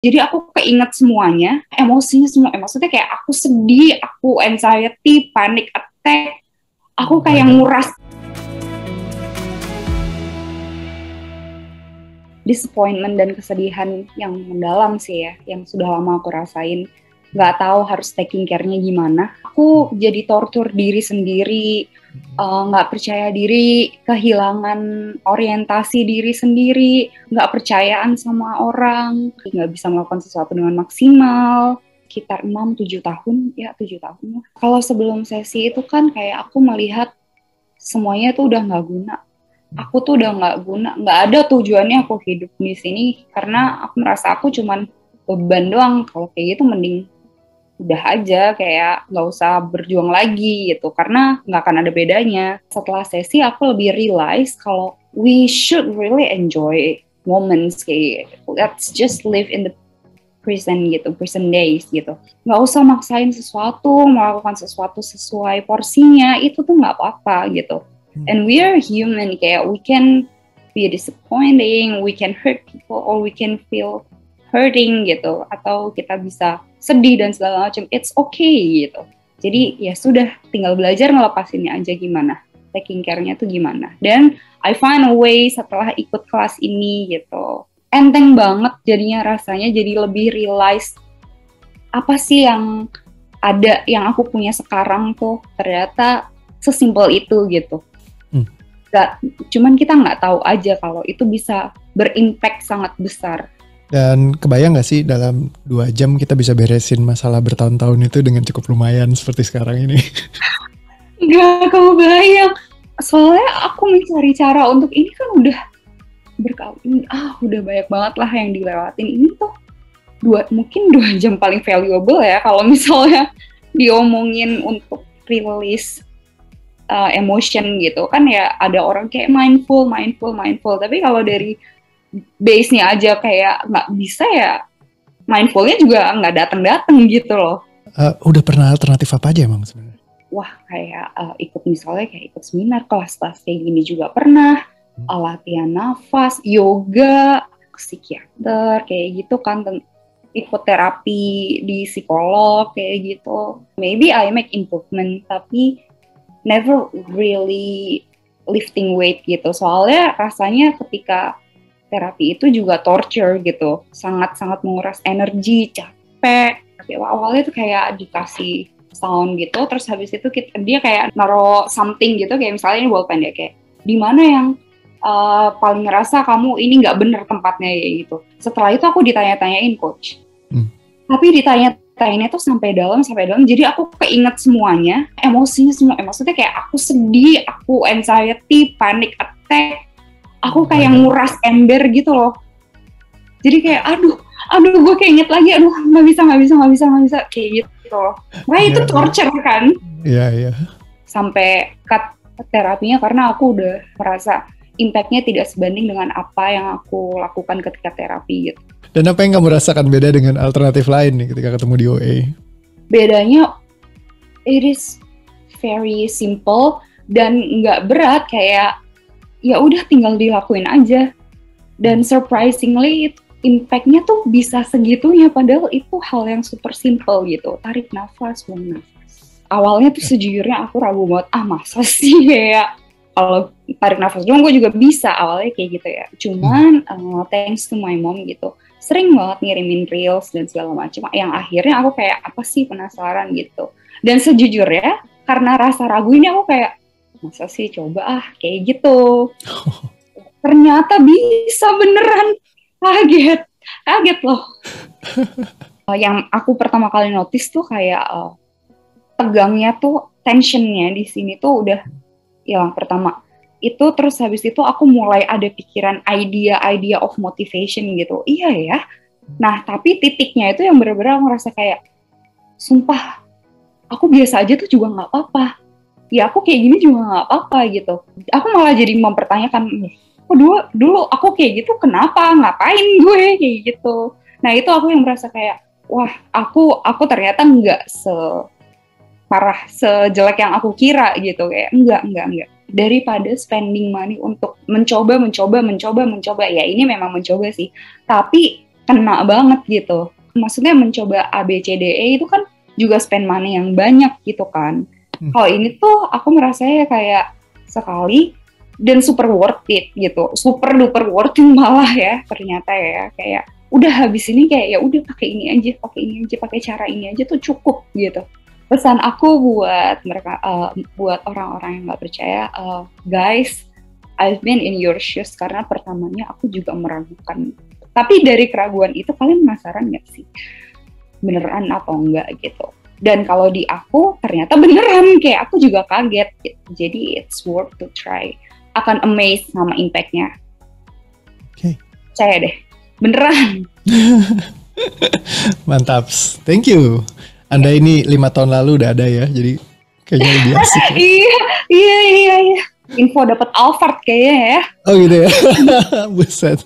Jadi aku keinget semuanya, emosinya semua. Maksudnya kayak aku sedih, aku anxiety, panic attack, aku kayak nguras disappointment dan kesedihan yang mendalam sih ya, yang sudah lama aku rasain. Nggak tahu harus taking care-nya gimana. Aku jadi tortur diri sendiri, nggak percaya diri, kehilangan orientasi diri sendiri, nggak percayaan sama orang, nggak bisa melakukan sesuatu dengan maksimal. Sekitar 6-7 tahun, ya 7 tahun lah. Kalau sebelum sesi itu kan kayak aku melihat semuanya tuh udah nggak guna. Aku tuh udah nggak guna, nggak ada tujuannya aku hidup di sini, karena aku merasa aku cuman beban doang. Kalau kayak gitu mending udah aja, kayak nggak usah berjuang lagi gitu, karena nggak akan ada bedanya. Setelah sesi aku lebih realize kalau we should really enjoy moments, kayak let's just live in the present gitu, present days gitu. Nggak usah maksain sesuatu, melakukan sesuatu sesuai porsinya, itu tuh nggak apa-apa gitu. And we are human, kayak we can be disappointing, we can hurt people, or we can feel hurting gitu, atau kita bisa sedih dan segala macam. It's okay gitu. Jadi ya sudah, tinggal belajar ngelepasinnya aja gimana, taking care-nya tuh gimana. Dan I find a way setelah ikut kelas ini gitu. Enteng banget jadinya rasanya, jadi lebih realize apa sih yang ada, yang aku punya sekarang tuh ternyata sesimpel itu gitu. Gak, cuman kita nggak tahu aja kalau itu bisa berimpact sangat besar. Dan kebayang gak sih dalam 2 jam kita bisa beresin masalah bertahun-tahun itu dengan cukup lumayan seperti sekarang ini? Gak kebayang. Soalnya aku mencari cara untuk ini kan udah berkali, udah banyak banget lah yang dilewatin. Ini tuh mungkin 2 jam paling valuable ya kalau misalnya diomongin untuk release emotion gitu kan. Ya ada orang kayak mindful, tapi kalau dari base-nya aja kayak nggak bisa, ya mindfulnya juga nggak datang gitu loh. Udah pernah alternatif apa aja emang sebenarnya? Wah, kayak ikut misalnya kayak ikut seminar, kelas-kelas kayak gini juga pernah, latihan nafas, yoga, psikiater kayak gitu kan, ikut terapi di psikolog kayak gitu. Maybe I make improvement, tapi never really lifting weight gitu. Soalnya rasanya ketika terapi itu juga torture gitu, sangat-sangat menguras energi, capek. Tapi awalnya tuh kayak dikasih sound gitu, terus habis itu dia kayak naro something gitu, kayak misalnya ini bolpen ya, kayak di mana yang paling ngerasa kamu ini nggak bener tempatnya ya gitu. Setelah itu aku ditanya-tanyain coach, tapi ditanya-tanyainnya tuh sampai dalam, jadi aku keinget semuanya, emosinya semua. Maksudnya kayak aku sedih, aku anxiety, panic attack, aku kayak nguras ember gitu loh. Jadi kayak aduh gue kayak inget lagi, nggak bisa kayak gitu loh. Nah itu torture kan. Iya. Sampai cut terapinya karena aku udah merasa impact-nya tidak sebanding dengan apa yang aku lakukan ketika terapi gitu. Dan apa yang kamu rasakan beda dengan alternatif lain nih ketika ketemu di OA? Bedanya, it is very simple dan nggak berat, kayak ya udah tinggal dilakuin aja. Dan surprisingly impact-nya tuh bisa segitunya, padahal itu hal yang super simple gitu. Tarik nafas, buang nafas. Awalnya tuh sejujurnya aku ragu banget, masa sih kayak kalau tarik nafas doang gue juga bisa, awalnya kayak gitu ya. Cuman thanks to my mom gitu, sering banget ngirimin reels dan segala macam, yang akhirnya aku kayak apa sih, penasaran gitu. Dan sejujurnya karena rasa ragu ini aku kayak masa sih, coba kayak gitu. Ternyata bisa beneran, kaget loh. Yang aku pertama kali notice tuh kayak tegangnya tuh, tensionnya di sini tuh udah hilang pertama itu. Terus habis itu aku mulai ada pikiran idea of motivation gitu. Iya ya. Nah tapi titiknya itu yang bener-bener aku ngerasa kayak sumpah aku biasa aja tuh juga nggak apa-apa. Ya aku kayak gini juga nggak apa-apa gitu. Aku malah jadi mempertanyakan, dulu aku kayak gitu kenapa, ngapain gue kayak gitu. Nah itu aku yang merasa kayak wah aku ternyata nggak separah sejelek yang aku kira gitu. Kayak enggak. Daripada spending money untuk mencoba, ya ini memang mencoba sih, tapi kena banget gitu. Maksudnya mencoba A, B, C, D, E itu kan juga spend money yang banyak gitu kan. Kalau ini tuh aku merasanya kayak sekali dan super worth it gitu. Super duper worth it malah ya ternyata ya. Kayak udah habis ini kayak ya udah pakai ini aja, pakai cara ini aja tuh cukup gitu. Pesan aku buat mereka, buat orang-orang yang nggak percaya, guys, I've been in your shoes karena pertamanya aku juga meragukan. Tapi dari keraguan itu kalian penasaran nggak sih beneran atau enggak gitu? Dan kalau di aku ternyata beneran, kayak aku juga kaget gitu. Jadi it's worth to try. Akan amazed sama impact-nya. Oke. Percaya deh, beneran. Mantap, thank you. Anda ini 5 tahun lalu udah ada ya, jadi kayaknya lebih asik. Iya. Info dapat Alphard kayaknya ya. Oh gitu ya, buset.